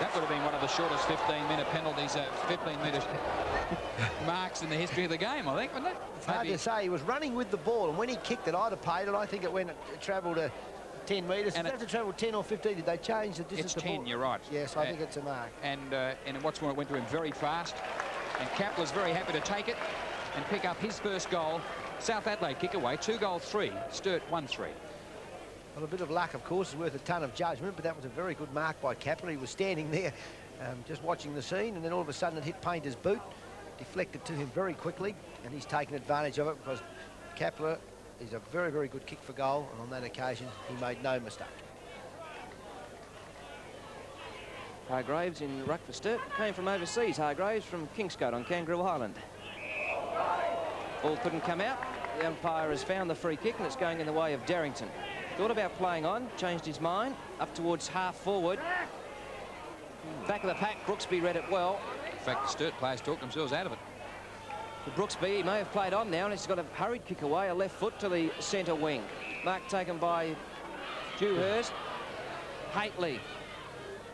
That would have been one of the shortest 15-minute penalties, 15-minute marks in the history of the game, I think, wasn't it? It's hard to say. He was running with the ball, and when he kicked it, I'd have paid it. I think it travelled 10 metres. Did they have to travel 10 or 15? Did they change the distance? It's 10, you're right. Yes, I think it's a mark. And what's more, it went to him very fast. And Cap was very happy to take it and pick up his first goal. South Adelaide kick away, 2-3. Sturt 1-3. Well, a bit of luck, of course, is worth a ton of judgment, but that was a very good mark by Capler. He was standing there just watching the scene, and then all of a sudden it hit Painter's boot, deflected to him very quickly, and he's taken advantage of it because Capler is a very, very good kick for goal, and on that occasion he made no mistake. Hargraves in ruck for Sturt. Came from overseas, Hargraves from Kingscote on Kangaroo Island. Ball couldn't come out. The umpire has found the free kick, and it's going in the way of Darrington. Thought about playing on, changed his mind, up towards half forward. Back of the pack, Brooksby read it well. In fact, the Sturt players talked themselves out of it. For Brooksby, he may have played on now, and he's got a hurried kick away, a left foot to the centre wing. Mark taken by Dewhurst. Haitley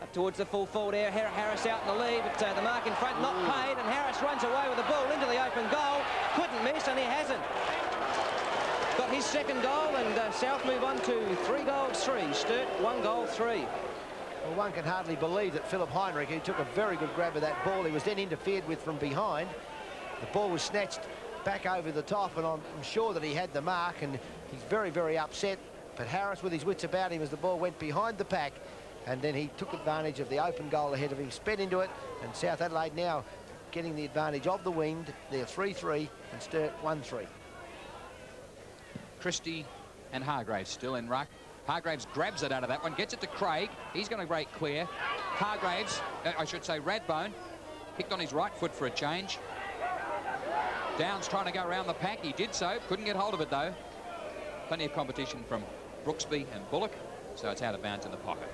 up towards the full forward area. Harris out in the lead, but the mark in front not paid, and Harris runs away with the ball into the open goal. Couldn't miss, and he hasn't. Got his second goal, and South move on to 3-3. Sturt 1-3. Well, one can hardly believe that Philip Heinrich, who took a very good grab of that ball, he was then interfered with from behind. The ball was snatched back over the top, and I'm sure that he had the mark, and he's very, very upset. But Harris, with his wits about him as the ball went behind the pack, and then he took advantage of the open goal ahead of him, sped into it, and South Adelaide now getting the advantage of the wind. They're 3-3 and Sturt 1-3. Christie and Hargraves still in ruck. Hargraves grabs it out of that one, gets it to Craig. He's going to break clear. Hargraves, I should say Radbone, kicked on his right foot for a change. Downs trying to go around the pack. He did so. Couldn't get hold of it, though. Plenty of competition from Brooksby and Bullock, so it's out of bounds in the pocket.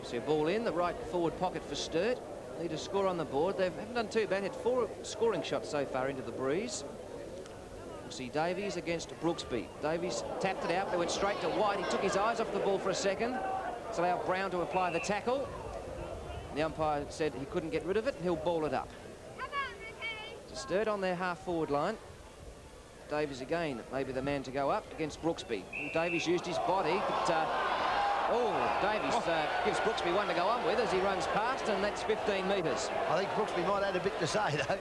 See a ball in the right forward pocket for Sturt. Need a score on the board. They haven't done too bad. Had 4 scoring shots so far into the breeze. We'll see Davies against Brooksby. Davies tapped it out. They went straight to White. He took his eyes off the ball for a second. It's allowed Brown to apply the tackle. The umpire said he couldn't get rid of it, and he'll ball it up. So Sturt on their half-forward line. Davies again, maybe the man to go up against Brooksby. Davies used his body, but Davies gives Brooksby one to go on with as he runs past, and that's 15 metres. I think Brooksby might add a bit to say, though.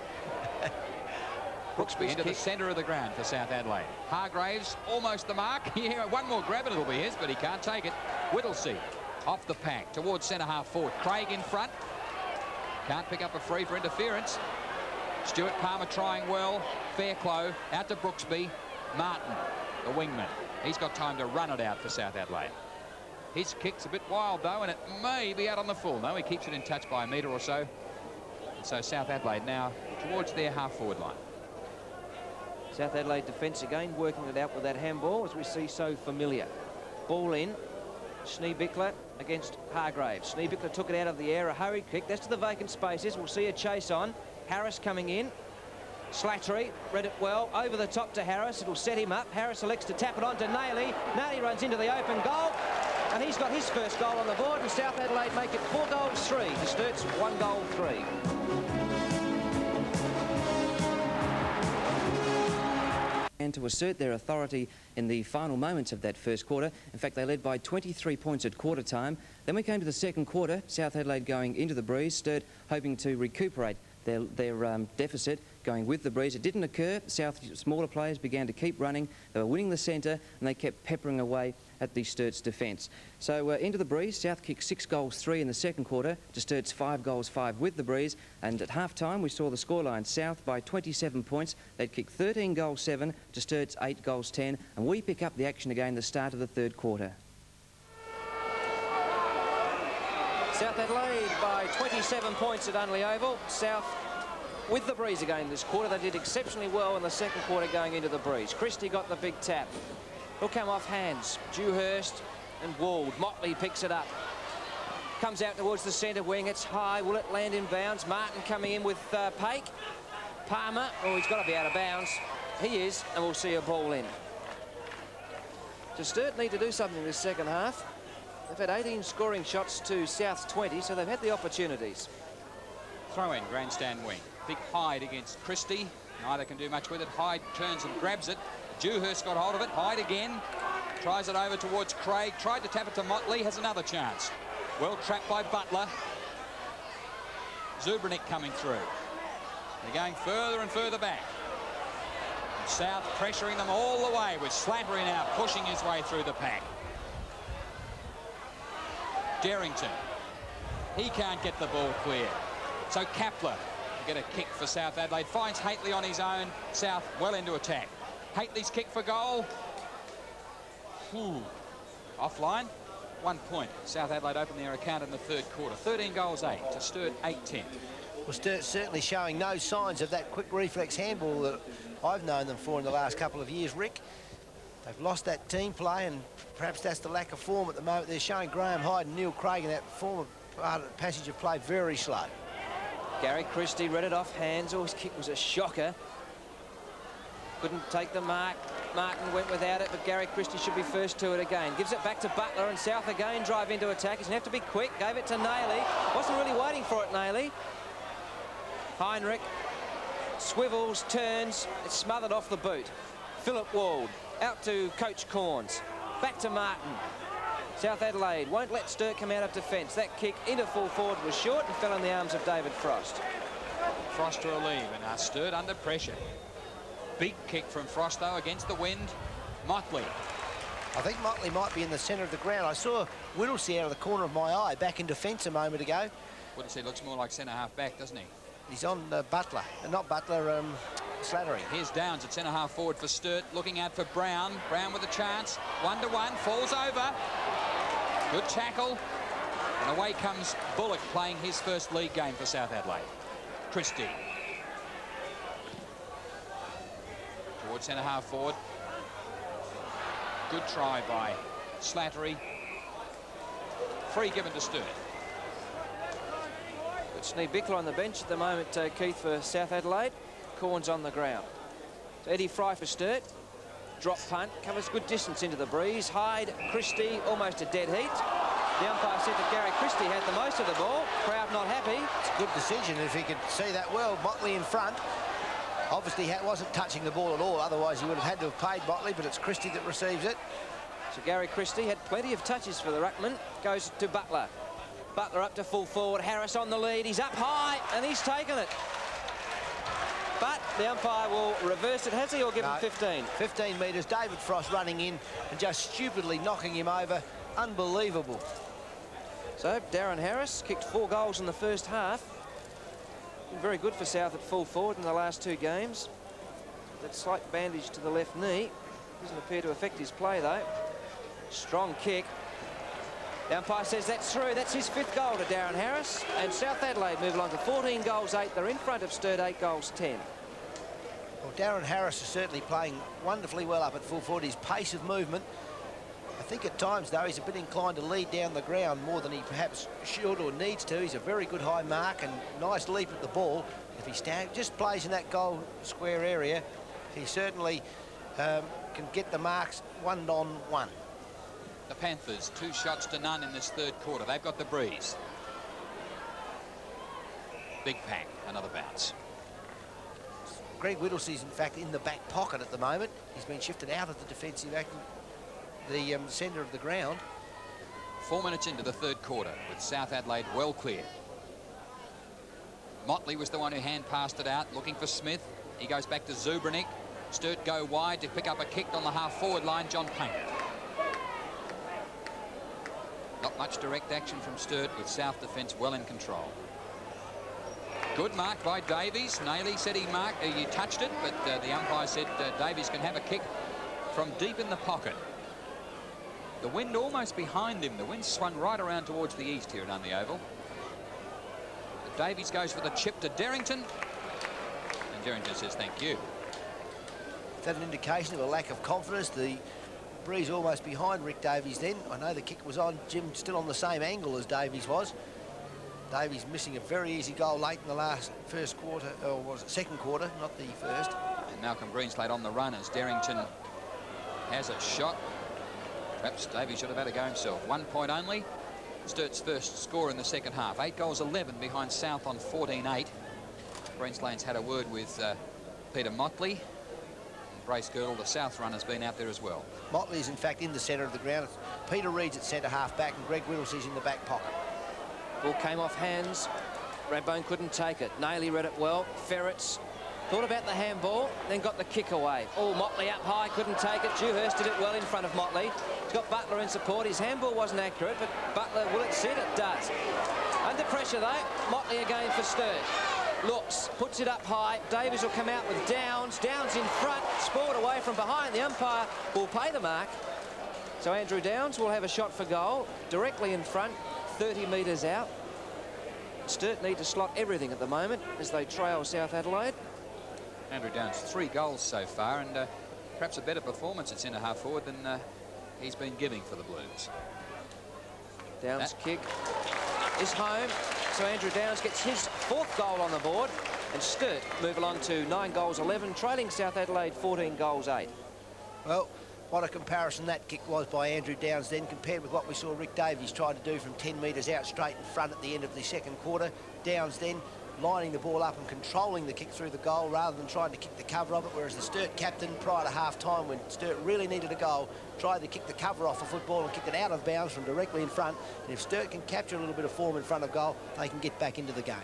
Brooksby into the centre of the ground for South Adelaide. Hargraves almost the mark. Yeah, one more grab and it'll be his, but he can't take it. Whittlesey off the pack towards centre half forward. Craig in front. Can't pick up a free for interference. Stuart Palmer trying well. Fairclough out to Brooksby. Martin, the wingman. He's got time to run it out for South Adelaide. His kick's a bit wild, though, and it may be out on the full. No, he keeps it in touch by a metre or so. And so South Adelaide now towards their half-forward line. South Adelaide defence again, working it out with that handball, as we see so familiar. Ball in. Schneebichler against Hargraves. Schneebichler took it out of the air, a hurried kick. That's to the vacant spaces. We'll see a chase on. Harris coming in. Slattery read it well. Over the top to Harris. It'll set him up. Harris elects to tap it on to Nailey. Nailey runs into the open goal. And he's got his first goal on the board. And South Adelaide make it 4-3 to Sturt's 1-3. And to assert their authority in the final moments of that first quarter. In fact, they led by 23 points at quarter time. Then we came to the second quarter. South Adelaide going into the breeze. Sturt hoping to recuperate their deficit, going with the breeze. It didn't occur. South's smaller players began to keep running. They were winning the centre, and they kept peppering away at the Sturt's defence. So into the breeze, South kicked 6-3 in the second quarter to Sturt's 5-5 with the breeze. And at half-time, we saw the scoreline South by 27 points. They'd kicked 13-7 to Sturt's 8-10, and we pick up the action again at the start of the third quarter. South Adelaide by 27 points at Adelaide Oval. South with the breeze again this quarter. They did exceptionally well in the second quarter going into the breeze. Christie got the big tap. He'll come off hands. Dewhurst and Wald. Motley picks it up. Comes out towards the centre wing. It's high. Will it land in bounds? Martin coming in with Pake. Palmer. Oh, he's got to be out of bounds. He is, and we'll see a ball in. So Sturt need to do something in this second half. They've had 18 scoring shots to South's 20, so they've had the opportunities. Throw in, grandstand wing. Big Hyde against Christie. Neither can do much with it. Hyde turns and grabs it. Dewhurst got hold of it. Hyde again. Tries it over towards Craig. Tried to tap it to Motley. Has another chance. Well trapped by Butler. Zubranic coming through. They're going further and further back. And South pressuring them all the way with Slattery now pushing his way through the pack. Darrington. He can't get the ball clear. So Kapler to get a kick for South Adelaide. Finds Haitley on his own. South well into attack. Haitley's kick for goal. Offline. 1 point. South Adelaide opened their account in the third quarter. 13 goals, 8 to Sturt, 8-10. Well, Sturt certainly showing no signs of that quick reflex handball that I've known them for in the last couple of years, Rick. They've lost that team play, and perhaps that's the lack of form at the moment. They're showing Graham Hyde and Neil Craig in that form of passage of play very slow. Gary Christie read it off hands. Oh, his kick was a shocker. Couldn't take the mark. Martin went without it, but Gary Christie should be first to it again. Gives it back to Butler, and South again drive into attack. He's going to have to be quick. Gave it to Nailey. Wasn't really waiting for it, Nailey. Heinrich swivels, turns. It's smothered off the boot. Philip Wald out to Coach Corns. Back to Martin. South Adelaide won't let Sturt come out of defence. That kick into full forward was short and fell in the arms of David Frost. Frost to relieve, and Sturt under pressure. Big kick from Frost, though, against the wind. Motley. I think Motley might be in the centre of the ground. I saw Whittlesey out of the corner of my eye back in defence a moment ago. Whittlesey looks more like centre-half back, doesn't he? He's on Butler. Not Butler, Slattery. Here's Downs at centre-half forward for Sturt, looking out for Brown. Brown with a chance. 1-1, falls over. Good tackle. And away comes Bullock, playing his first league game for South Adelaide. Christie. Towards centre-half forward. Good try by Slattery. Free given to Sturt. Good Snee Bickler on the bench at the moment, Keith, for South Adelaide. Corns on the ground. So Eddie Fry for Sturt. Drop punt, covers good distance into the breeze. Hyde, Christie, almost a dead heat. The umpire said that Gary Christie had the most of the ball. Crowd not happy. It's a good decision if he could see that well. Motley in front. Obviously wasn't touching the ball at all, otherwise he would have had to have paid Motley, but it's Christie that receives it. So Gary Christie had plenty of touches for the ruckman. Goes to Butler. Butler up to full forward. Harris on the lead. He's up high and he's taken it. But the umpire will reverse it, has he, or give him 15? 15 metres. David Frost running in and just stupidly knocking him over. Unbelievable. So Darren Harris kicked 4 goals in the first half. Been very good for South at full forward in the last 2 games. That slight bandage to the left knee doesn't appear to affect his play, though. Strong kick. The umpire says that's through. That's his 5th goal to Darren Harris. And South Adelaide move along to 14 goals, 8. They're in front of Sturt, 8 goals, 10. Well, Darren Harris is certainly playing wonderfully well up at full forward. His pace of movement. I think at times, though, he's a bit inclined to lead down the ground more than he perhaps should or needs to. He's a very good high mark and nice leap at the ball. If he just plays in that goal square area, he certainly can get the marks 1-on-1. The Panthers, 2 shots to none in this third quarter. They've got the breeze. Big pack, another bounce. Greg Whittlesey's, in fact, in the back pocket at the moment. He's been shifted out of the defensive act, the centre of the ground. 4 minutes into the third quarter with South Adelaide well clear. Motley was the one who hand passed it out, looking for Smith. He goes back to Zubranic. Sturt go wide to pick up a kick on the half-forward line, John Payne. Not much direct action from Sturt, with South defence well in control. Good mark by Davies. Nailey said he touched it, but the umpire said Davies can have a kick from deep in the pocket. The wind almost behind him. The wind swung right around towards the east here at Adelaide Oval. But Davies goes for the chip to Darrington, and Darrington says thank you. Is that an indication of a lack of confidence? The breeze almost behind Rick Davies then. I know the kick was on. Jim still on the same angle as Davies was. Davies missing a very easy goal late in the first quarter, or was it second quarter, not the first. And Malcolm Greenslade on the run as Darrington has a shot. Perhaps Davey should have had a go himself. 1 point only. Sturt's first score in the second half. 8 goals 11 behind South on 14-8. Breenslane's had a word with Peter Motley. Brace Girdle, the South run, has been out there as well. Motley is in fact in the centre of the ground. Peter Reid's at centre half back and Greg Whittlesy's in the back pocket. Ball came off hands. Radbone couldn't take it. Nailey read it well. Ferrets thought about the handball, then got the kick away. Oh, Motley up high, couldn't take it. Dewhurst did it well in front of Motley. He's got Butler in support. His handball wasn't accurate, but Butler, will it sit? It does. Under pressure, though. Motley again for Sturt. Looks, puts it up high. Davies will come out with Downs. Downs in front, spoiled away from behind. The umpire will pay the mark. So Andrew Downs will have a shot for goal, directly in front, 30 metres out. Sturt need to slot everything at the moment as they trail South Adelaide. Andrew Downs, 3 goals so far, and perhaps a better performance at centre half forward than he's been giving for the Blues. Downs' kick is home, so Andrew Downs gets his 4th goal on the board, and Sturt move along to 9 goals 11, trailing South Adelaide 14 goals 8. Well, what a comparison that kick was by Andrew Downs then compared with what we saw Rick Davies try to do from 10 metres out straight in front at the end of the second quarter. Downs then lining the ball up and controlling the kick through the goal rather than trying to kick the cover of it, whereas the Sturt captain prior to half-time, when Sturt really needed a goal, tried to kick the cover off a football and kicked it out of bounds from directly in front. And if Sturt can capture a little bit of form in front of goal, they can get back into the game.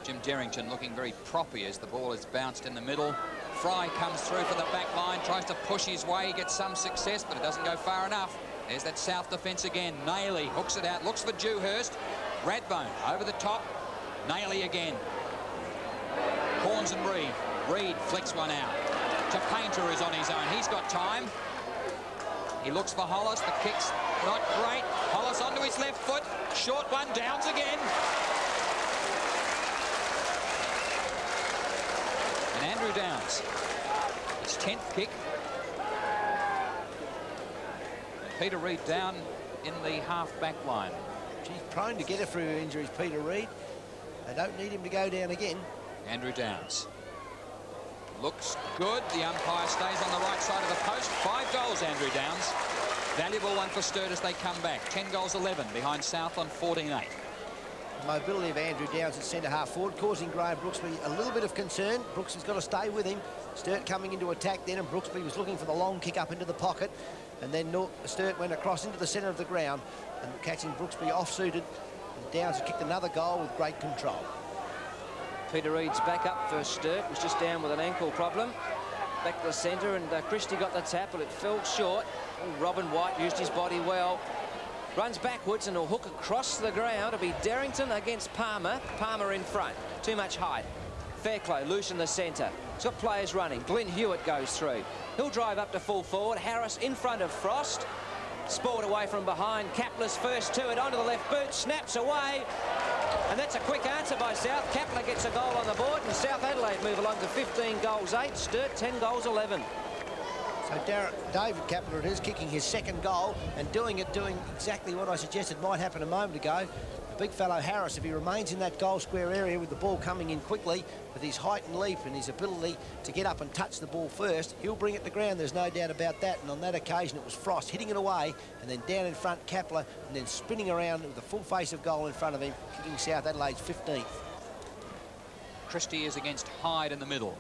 Jim Derrington looking very proppy as the ball is bounced in the middle. Fry comes through for the back line, tries to push his way, gets some success, but it doesn't go far enough. There's that South defence again. Nailey hooks it out, looks for Dewhurst. Radbone over the top. Nailey again. Horns and Reid. Reid flicks one out. To Painter is on his own. He's got time. He looks for Hollis. The kick's not great. Hollis onto his left foot. Short one. Downs again. And Andrew Downs. His 10th kick. And Peter Reid down in the half-back line. He's prone to get it through injuries, Peter Reid. They don't need him to go down again. Andrew Downs. Looks good. The umpire stays on the right side of the post. 5 goals, Andrew Downs. Valuable one for Sturt as they come back. 10 goals 11 behind South on 14-8. The mobility of Andrew Downs at centre half forward causing Graham Brooksby a little bit of concern. Brooks has got to stay with him. Sturt coming into attack then, and Brooksby was looking for the long kick up into the pocket. And then Sturt went across into the centre of the ground and catching Brooksby off-suited. And Downs has kicked another goal with great control. Peter Reid's back up for Sturt, was just down with an ankle problem. Back to the centre, and Christie got the tap, but it fell short. And Robin White used his body well. Runs backwards and will hook across the ground. It'll be Derrington against Palmer. Palmer in front. Too much height. Fairclough loose in the centre. He's got players running. Glenn Hewitt goes through. He'll drive up to full forward. Harris in front of Frost. Spoiled away from behind. Kapler's first to it onto the left boot. Snaps away. And that's a quick answer by South. Kapler gets a goal on the board, and South Adelaide move along to 15 goals 8. Sturt 10 goals 11. So David Kapler is kicking his 2nd goal and doing exactly what I suggested might happen a moment ago. The big fellow Harris, if he remains in that goal square area with the ball coming in quickly, with his height and leap and his ability to get up and touch the ball first, he'll bring it to ground, there's no doubt about that. And on that occasion it was Frost hitting it away, and then down in front Kapler, and then spinning around with the full face of goal in front of him, kicking South Adelaide's 15th. Christie is against Hyde in the middle.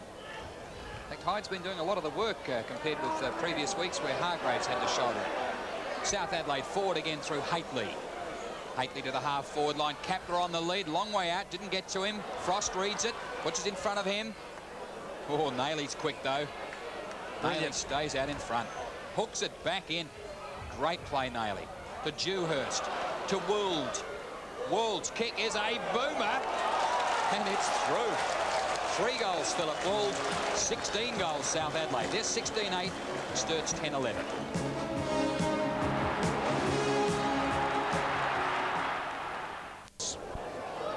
In fact, Hyde's been doing a lot of the work compared with previous weeks where Hargraves had to shoulder it. South Adelaide forward again through Haitley. Haitley to the half-forward line. Kapler on the lead. Long way out. Didn't get to him. Frost reads it. Puts it in front of him. Oh, Nailey's quick, though. Nailey stays out in front. Hooks it back in. Great play, Nailey. To Dewhurst. To Would. Would's kick is a boomer. And it's through. 3 goals, Philip Would. 16 goals, South Adelaide. There's 16-8. Sturt's 10-11.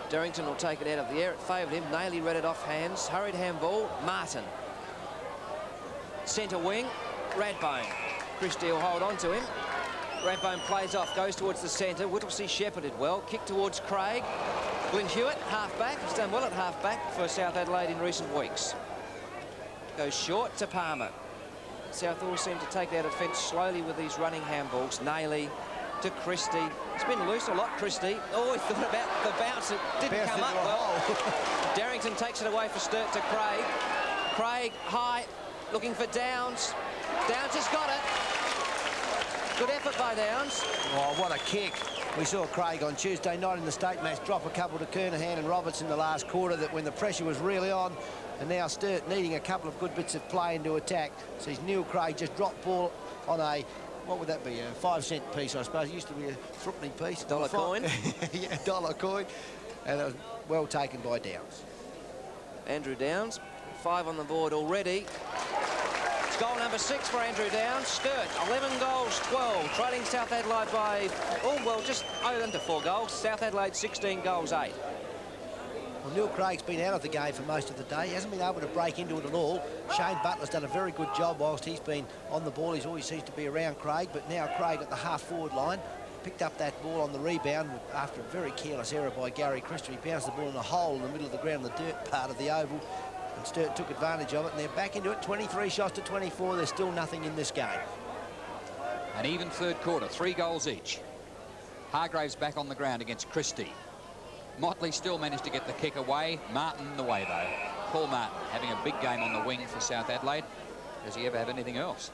Derrington will take it out of the air. It favoured him. Nailey read it off hands. Hurried handball. Martin. Centre wing. Radbone. Christie will hold on to him. Radbone plays off. Goes towards the centre. Whittlesey shepherded well. Kick towards Craig. Glenn Hewitt, half-back. He's done well at half-back for South Adelaide in recent weeks. Goes short to Palmer. South all seem to take their defence slowly with these running handballs. Nayley to Christie. It's been loose a lot, Christie. Oh, he thought about the bounce. It didn't come up well. Darrington takes it away for Sturt to Craig. Craig high, looking for Downs. Downs has got it. Good effort by Downs. Oh, what a kick. We saw Craig on Tuesday night in the state match drop a couple to Kernahan and Roberts in the last quarter, that when the pressure was really on, and now Sturt needing a couple of good bits of play into attack. Sees Neil Craig just drop ball on a, what would that be, a 5-cent piece, I suppose. It used to be a threepenny piece. Dollar coin. Yeah, dollar coin. And it was well taken by Downs. Andrew Downs, 5 on the board already. It's goal number 6 for Andrew Downs. Sturt, 11 goals, 12. Trailing South Adelaide by, oh, well, just under 4 goals. South Adelaide 16 goals, 8. Well, Neil Craig's been out of the game for most of the day. He hasn't been able to break into it at all. Shane Butler's done a very good job whilst he's been on the ball. He always seems to be around Craig, but now Craig at the half-forward line picked up that ball on the rebound after a very careless error by Gary Christie. He bounced the ball in a hole in the middle of the ground, the dirt part of the oval, and Sturt took advantage of it, and they're back into it. 23 shots to 24. There's still nothing in this game. An even third quarter, 3 goals each. Hargraves back on the ground against Christie. Motley still managed to get the kick away. Martin in the way, though. Paul Martin having a big game on the wing for South Adelaide. Does he ever have anything else?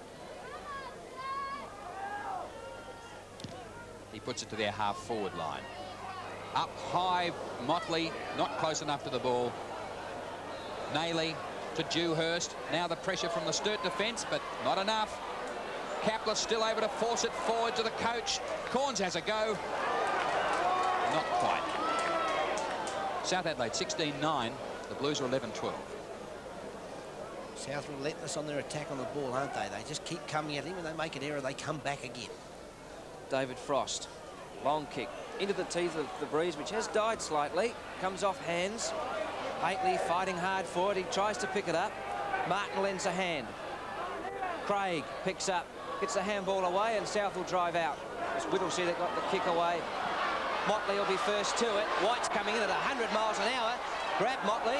He puts it to their half-forward line. Up high, Motley, not close enough to the ball. Nayley to Dewhurst. Now the pressure from the Sturt defence, but not enough. Kapler still able to force it forward to the coach. Corns has a go. Not quite. South Adelaide 16-9. The Blues are 11-12. South relentless on their attack on the ball, aren't they? They just keep coming at him. When they make an error, they come back again. David Frost, long kick into the teeth of the breeze, which has died slightly. Comes off hands. Haitley fighting hard for it. He tries to pick it up. Martin lends a hand. Craig picks up, gets the handball away, and South will drive out. It's Whittlesey that got the kick away. Motley will be first to it. White's coming in at 100 miles an hour. Grab Motley.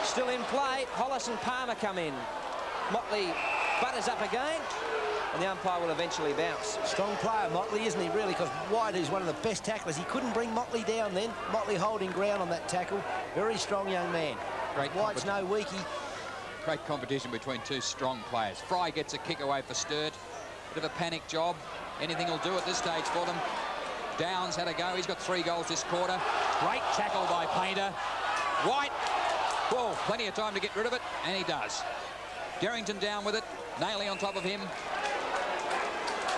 Still in play. Hollis and Palmer come in. Motley butters up again, and the umpire will eventually bounce. Strong player, Motley, isn't he, really? Because White is one of the best tacklers. He couldn't bring Motley down then. Motley holding ground on that tackle. Very strong young man. Great White's no weakie. Great competition between 2 strong players. Fry gets a kick away for Sturt. Bit of a panic job. Anything will do at this stage for them. Downs had a go. He's got 3 goals this quarter. Great tackle by Painter. White. Whoa, plenty of time to get rid of it, and he does. Darrington down with it. Nayley on top of him.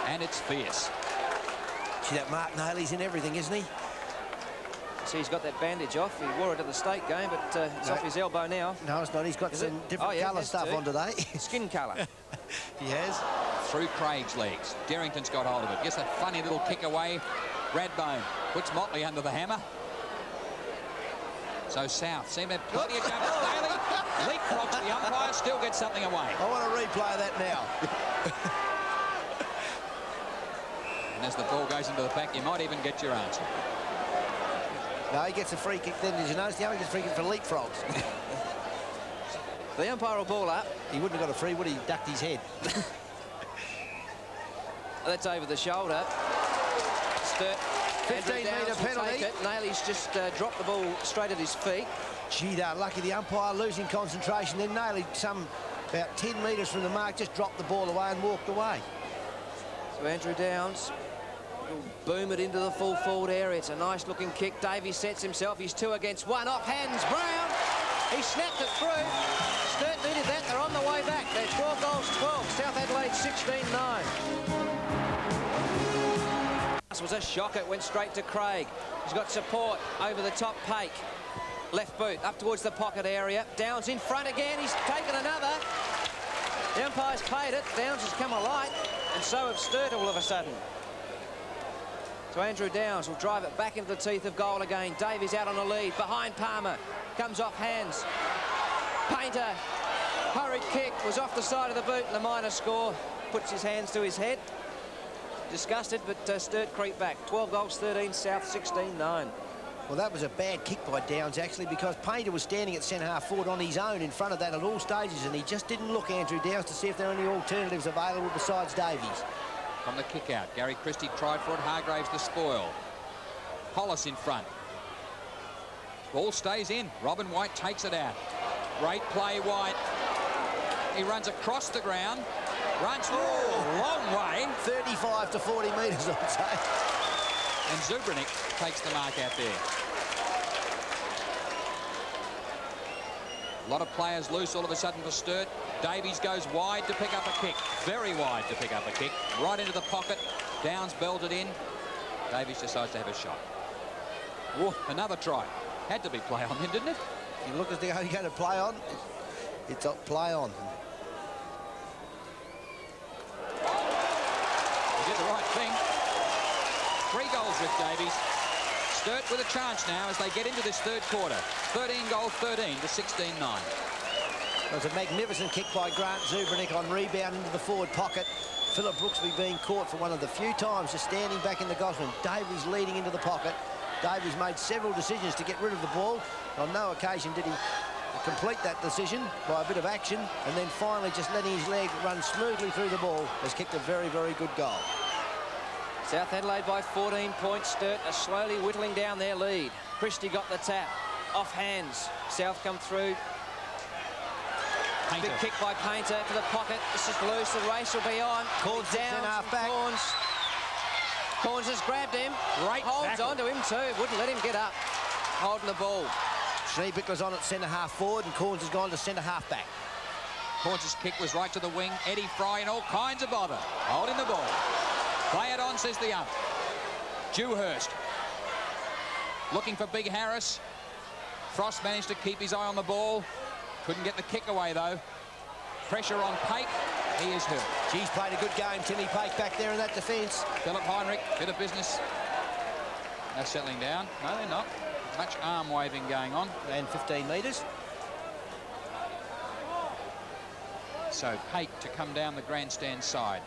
And it's fierce. See that Mark Nayley's in everything, isn't he? See, he's got that bandage off. He wore it at the state game, but it's off his elbow now. No, it's not. He's got some different colour stuff on today. Skin colour. He has. Through Craig's legs. Darrington's got hold of it. Gets a funny little kick away. Radbone puts Motley under the hammer. So South seem to have plenty of jumps. Nayley leapfrogs the umpire, still gets something away. I want to replay that now. And as the ball goes into the pack, you might even get your answer. No, he gets a free kick then. Did you notice the other gets a free kick for leapfrogs? The umpire will ball up. He wouldn't have got a free, would he? He ducked his head. That's over the shoulder. Sturt. 15-metre penalty. Nayley's just dropped the ball straight at his feet. Gee, they're lucky. The umpire losing concentration. Then Nayley, about 10 metres from the mark, just dropped the ball away and walked away. So Andrew Downs will boom it into the full forward area. It's a nice looking kick. Davey sets himself. He's 2 against 1. Off hands. Brown. He snapped it through. Sturt needed that. They're on the way back. They're 12 goals 12. South Adelaide 16-9. This was a shocker. It went straight to Craig. He's got support over the top Pake. Left boot up towards the pocket area. Downs in front again. He's taken another. The umpire's paid it. Downs has come alight, and so have Sturt all of a sudden. So Andrew Downs will drive it back into the teeth of goal again. Davies out on a lead. Behind Palmer. Comes off hands. Painter. Hurried kick. Was off the side of the boot. And the minor score. Puts his hands to his head. Disgusted, but Sturt creep back. 12 goals, 13, South 16-9. Well, that was a bad kick by Downs, actually, because Painter was standing at centre-half forward on his own in front of that at all stages, and he just didn't look, Andrew Downs, to see if there are any alternatives available besides Davies. From the kick out, Gary Christie tried for it. Hargraves the spoil. Hollis in front. Ball stays in. Robin White takes it out. Great play, White. He runs across the ground. Runs a long way. 35 to 40 metres, I'd say. And Zubranik takes the mark out there. A lot of players loose all of a sudden for Sturt. Davies goes wide to pick up a kick. Very wide to pick up a kick. Right into the pocket. Downs belted in. Davies decides to have a shot. Whoa, another try. Had to be play on then, didn't it? If you look as though you're going to play on, it's a play on. He did the right thing. 3 goals with Davies. Sturt with a chance now as they get into this third quarter. 13 goals, 13 to 16-9. It was a magnificent kick by Grant Zubranik on rebound into the forward pocket. Philip Brooksby being caught for one of the few times just standing back in the Gosman. Davies leading into the pocket. Davies made several decisions to get rid of the ball. On no occasion did he complete that decision by a bit of action, and then finally just letting his leg run smoothly through the ball has kicked a very, very good goal. South Adelaide by 14 points. Sturt are slowly whittling down their lead. Christie got the tap. Off hands. South come through. Painter. Big kick by Painter to the pocket. This is loose. The race will be on. Corns down. half back. Corns has grabbed him. Great Holds tackle. on to him too. Wouldn't let him get up. Holding the ball. Schneebichler's on at centre-half forward, and Corns has gone to centre-half back. Corns' kick was right to the wing. Eddie Fry in all kinds of bother. Holding the ball. Play it on, says the ump. Dewhurst. Looking for Big Harris. Frost managed to keep his eye on the ball. Couldn't get the kick away, though. Pressure on Pake. He is hurt. She's played a good game, Timmy Pake, back there in that defence. Philip Heinrich, bit of business. They're settling down. No, they're not. Much arm waving going on. And 15 metres. So Pake to come down the grandstand side.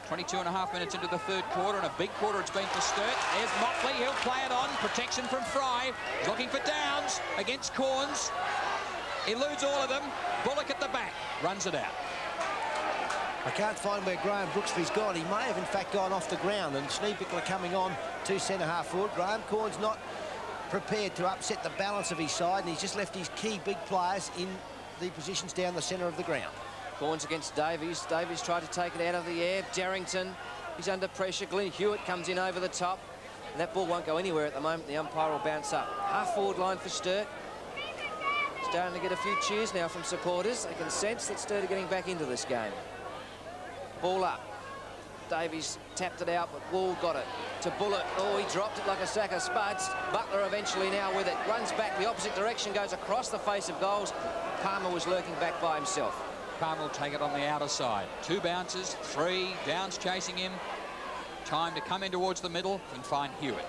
22.5 minutes into the third quarter, and a big quarter it's been for Sturt. There's Motley, he'll play it on. Protection from Fry. He's looking for Downs against Corns. Eludes all of them. Bullock at the back. Runs it out. I can't find where Graham Brooksby's gone. He may have, in fact, gone off the ground, and Schneebichler coming on to centre-half forward. Graham Corns not prepared to upset the balance of his side, and he's just left his key big players in the positions down the centre of the ground. Corns against Davies. Davies tried to take it out of the air. Darrington, he's under pressure. Glenn Hewitt comes in over the top. And that ball won't go anywhere at the moment. The umpire will bounce up. Half-forward line for Sturt. Starting to get a few cheers now from supporters. They can sense that Sturt are getting back into this game. Ball up. Davies tapped it out, but Wall got it to Bullock. Oh, he dropped it like a sack of spuds. Butler eventually now with it. Runs back the opposite direction, goes across the face of goals. Palmer was lurking back by himself. Palmer will take it on the outer side. 2 bounces, 3. Downs chasing him. Time to come in towards the middle and find Hewitt.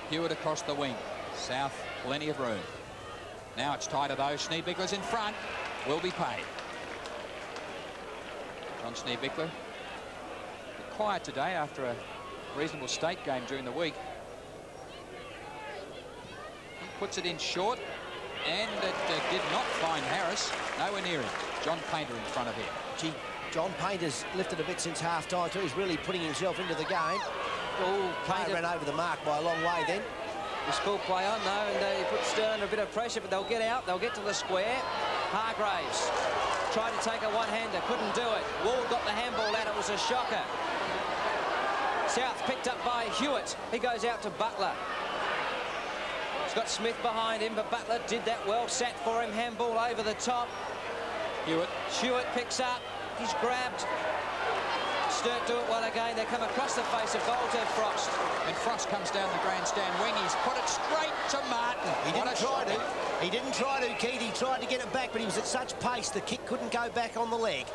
Hewitt across the wing. South, plenty of room. Now it's tighter though. Schneebichler's in front. Will be paid. John Schneebichler. Quiet today after a reasonable state game during the week. He puts it in short, and it did not find Harris. Nowhere near him. John Painter in front of him. Gee, John Painter's lifted a bit since half-time too. He's really putting himself into the game. Oh, Painter ran over the mark by a long way then. The school play on though, and he put Sturt under a bit of pressure, but they'll get out. They'll get to the square. Hargraves tried to take a one-hander, couldn't do it. Wall got the handball out. It was a shocker. South picked up by Hewitt. He goes out to Butler. He's got Smith behind him, but Butler did that well. Sat for him. Handball over the top. Hewitt picks up. He's grabbed. Sturt do it well again. They come across the face of goal to Frost. And Frost comes down the grandstand wing. He's put it straight to Martin. He didn't try to, Keith. He tried to get it back, but he was at such pace the kick couldn't go back on the leg.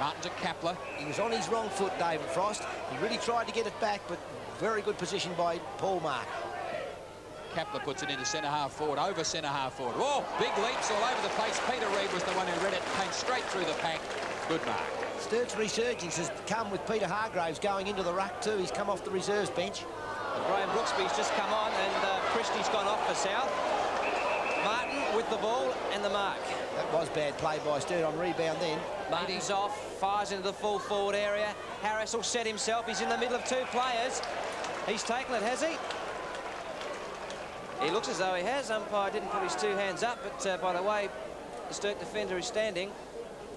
Martin to Kapler. He was on his wrong foot, David Frost. He really tried to get it back, but very good position by Paul Mark. Kapler puts it into centre-half forward, over centre-half forward. Oh, big leaps all over the place. Peter Reid was the one who read it, came straight through the pack. Good mark. Sturt's resurgence has come with Peter Hargraves going into the ruck too. He's come off the reserves bench. Graham Brooksby's just come on, and Christie's gone off for South. Martin with the ball and the mark. That was bad play by Sturt on rebound then. Martin's off, fires into the full forward area. Harris will set himself. He's in the middle of two players. He's taken it, has he? He looks as though he has. Umpire didn't put his two hands up, but by the way the Sturt defender is standing,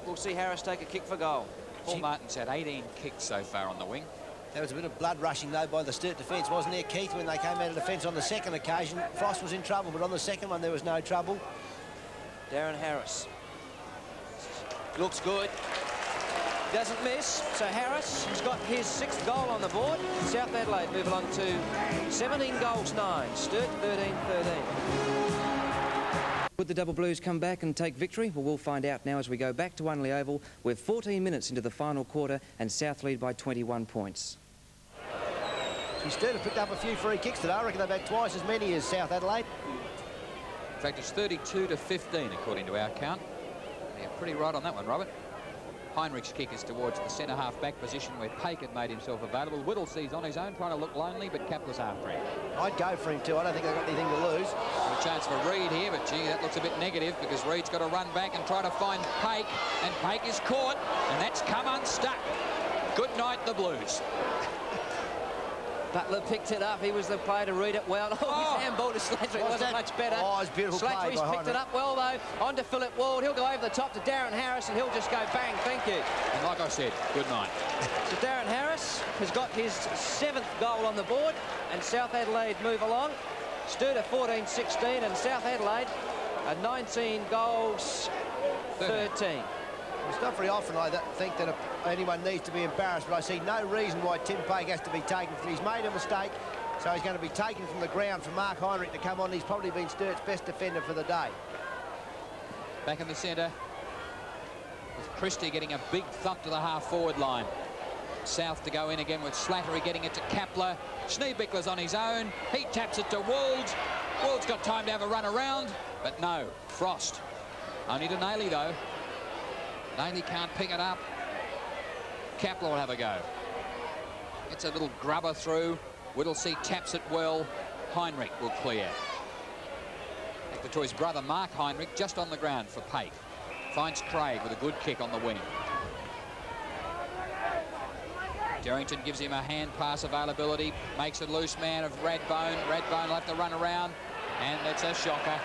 we'll see Harris take a kick for goal. Paul Martin's had 18 kicks so far on the wing. There was a bit of blood rushing, though, by the Sturt defence, wasn't there, Keith, when they came out of defence on the second occasion? Frost was in trouble, but on the second one, there was no trouble. Darren Harris. Looks good. Doesn't miss. So Harris has got his 6th goal on the board. South Adelaide move along to 17 goals 9. Sturt 13-13. Would the Double Blues come back and take victory? Well, we'll find out now as we go back to Adelaide Oval. We're 14 minutes into the final quarter and South lead by 21 points. Sturt have picked up a few free kicks today. I reckon they've had twice as many as South Adelaide. In fact, it's 32-15 according to our count. You're pretty right on that one, Robert. Heinrich's kick is towards the centre-half back position where Paik had made himself available. Whittlesee's on his own, trying to look lonely, but Kapler's after him. I'd go for him too. I don't think they've got anything to lose. A chance for Reid here, but gee, that looks a bit negative because Reid's got to run back and try to find Paik, and Paik is caught, and that's come unstuck. Good night, the Blues. Butler picked it up. He was the player to read it well. Oh, his handball to Slattery wasn't much better. Oh, it's beautiful play by Slattery's picked it up well, though. On to Philip Ward. He'll go over the top to Darren Harris, and he'll just go bang. Thank you. And like I said, good night. So Darren Harris has got his 7th goal on the board, and South Adelaide move along. Sturt 14-16, and South Adelaide 19 goals 13. It's not very often I think that anyone needs to be embarrassed, but I see no reason why Tim Paik has to be taken. He's made a mistake, so he's going to be taken from the ground for Mark Heinrich to come on. He's probably been Sturt's best defender for the day. Back in the centre, with Christie getting a big thump to the half-forward line. South to go in again with Slattery getting it to Kapler. Schneebichler's on his own. He taps it to Wold. Wold's got time to have a run around, but no, Frost. Only to Nailey, though. Nailey can't pick it up. Kapler will have a go. It's a little grubber through. Whittlesea taps it well. Heinrich will clear. Back to his brother Mark Heinrich, just on the ground for Paik. Finds Craig with a good kick on the wing. Derrington gives him a hand pass availability. Makes a loose man of Radbone. Radbone will have to run around. And that's a shocker.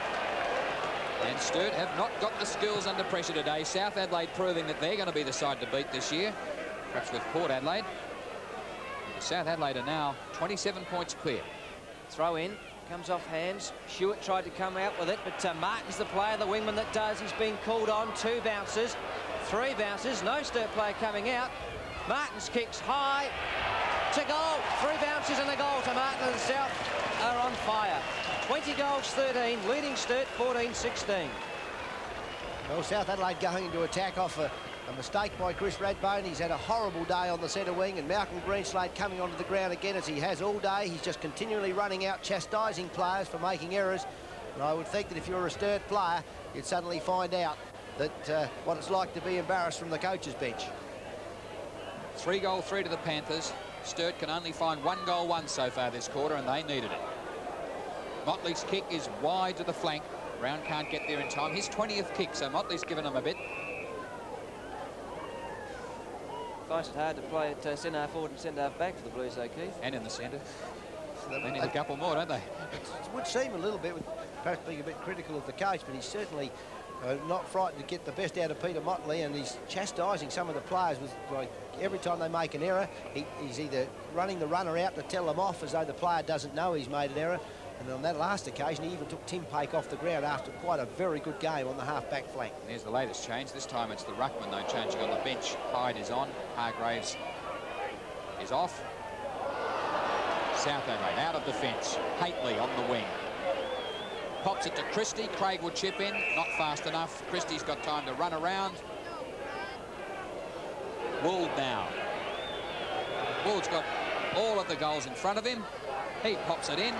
And Sturt have not got the skills under pressure today. South Adelaide proving that they're going to be the side to beat this year. Perhaps with Port Adelaide. South Adelaide are now 27 points clear. Throw in. Comes off hands. Hewitt tried to come out with it, but Martin's the player, the wingman that does. He's been called on. 2 bounces. 3 bounces. No Sturt player coming out. Martin's kicks high. To goal. 3 bounces and a goal to Martin, and South are on fire. 20 goals 13, leading Sturt 14-16. Well, South Adelaide going into attack off a mistake by Chris Radbone. He's had a horrible day on the centre wing, and Malcolm Greenslade coming onto the ground again as he has all day. He's just continually running out, chastising players for making errors. And I would think that if you're a Sturt player, you'd suddenly find out that what it's like to be embarrassed from the coach's bench. 3-3 to the Panthers. Sturt can only find 1 goal 1 so far this quarter, and they needed it. Motley's kick is wide to the flank. Brown can't get there in time. His 20th kick, so Motley's given him a bit. Finds it hard to play at centre-half forward and centre-half back for the Blues, though, Keith. And in the centre. They need a couple more, don't they? It would seem a little bit, perhaps being a bit critical of the coach, but he's certainly not frightened to get the best out of Peter Motley, and he's chastising some of the players with, like, every time they make an error, he's either running the runner out to tell them off as though the player doesn't know he's made an error. And on that last occasion, he even took Tim Paik off the ground after quite a very good game on the half-back flank. There's the latest change. This time it's the ruckman, though, changing on the bench. Hyde is on. Hargraves is off. South Adelaide out of defence. Haitley on the wing. Pops it to Christie. Craig will chip in. Not fast enough. Christie's got time to run around. Wold now. Would's got all of the goals in front of him. He pops it in.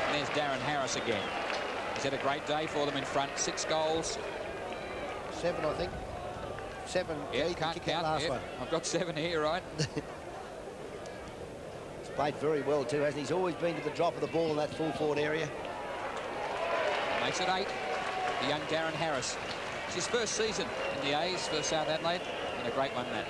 And there's Darren Harris again. He's had a great day for them in front. 6 goals. 7, I think. 7. Yeah, can't count. Last one. I've got 7 here, right? Played very well too, hasn't he? He's always been to the drop of the ball in that full forward area. Makes it 8. The young Darren Harris. It's his first season in the A's for South Adelaide, and a great one, that.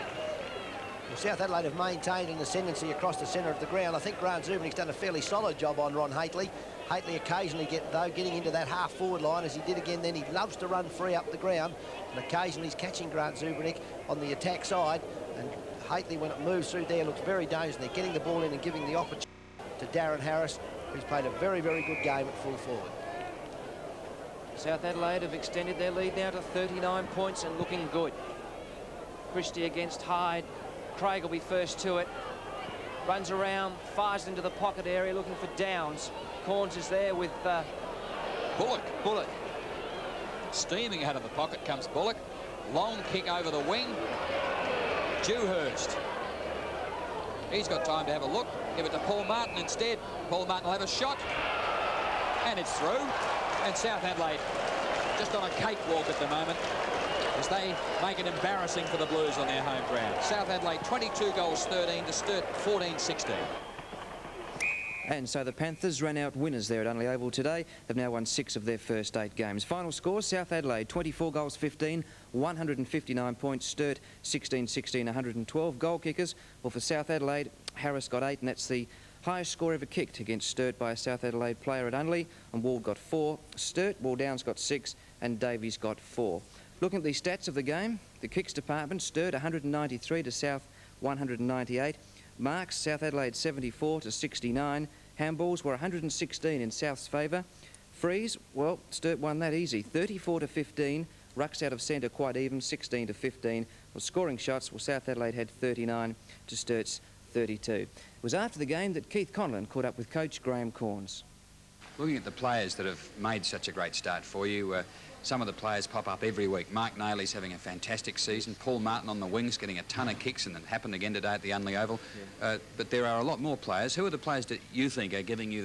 Well, South Adelaide have maintained an ascendancy across the centre of the ground. I think Grant Zubernick's done a fairly solid job on Ron Hately. Hately occasionally getting into that half-forward line, as he did again then. He loves to run free up the ground, and occasionally he's catching Grant Zubernick on the attack side. And Hately, when it moves through there, looks very dangerous. They're getting the ball in and giving the opportunity to Darren Harris, who's played a very, very good game at full forward. South Adelaide have extended their lead now to 39 points and looking good. Christie against Hyde. Craig will be first to it. Runs around, fires into the pocket area looking for Downs. Corns is there with Bullock. Steaming out of the pocket comes Bullock. Long kick over the wing. Dewhurst. He's got time to have a look. Give it to Paul Martin instead. Paul Martin will have a shot. And it's through. And South Adelaide just on a cakewalk at the moment, as they make it embarrassing for the Blues on their home ground. South Adelaide 22 goals 13 to Sturt 14-16. And so the Panthers ran out winners there at Adelaide Oval today. They've now won 6 of their first 8 games. Final score, South Adelaide 24 goals 15, 159 points. Sturt 16-16, 112. Goal kickers, well, for South Adelaide, Harris got 8, and that's the highest score ever kicked against Sturt by a South Adelaide player at Unley. And Wald got 4. Sturt, Downs got 6, and Davies got 4. Looking at the stats of the game, the kicks department, Sturt 193 to South 198. Marks, South Adelaide 74 to 69. Handballs were 116 in South's favour. Frees, well, Sturt won that easy, 34 to 15. Rucks out of centre quite even, 16 to 15. Well, scoring shots, well, South Adelaide had 39 to Sturt's 32. It was after the game that Keith Conlon caught up with coach Graham Corns. Looking at the players that have made such a great start for you, some of the players pop up every week. Mark Nailey's having a fantastic season. Paul Martin on the wings getting a ton of kicks, and it happened again today at the Adelaide Oval. But there are a lot more players. Who are the players that you think are giving you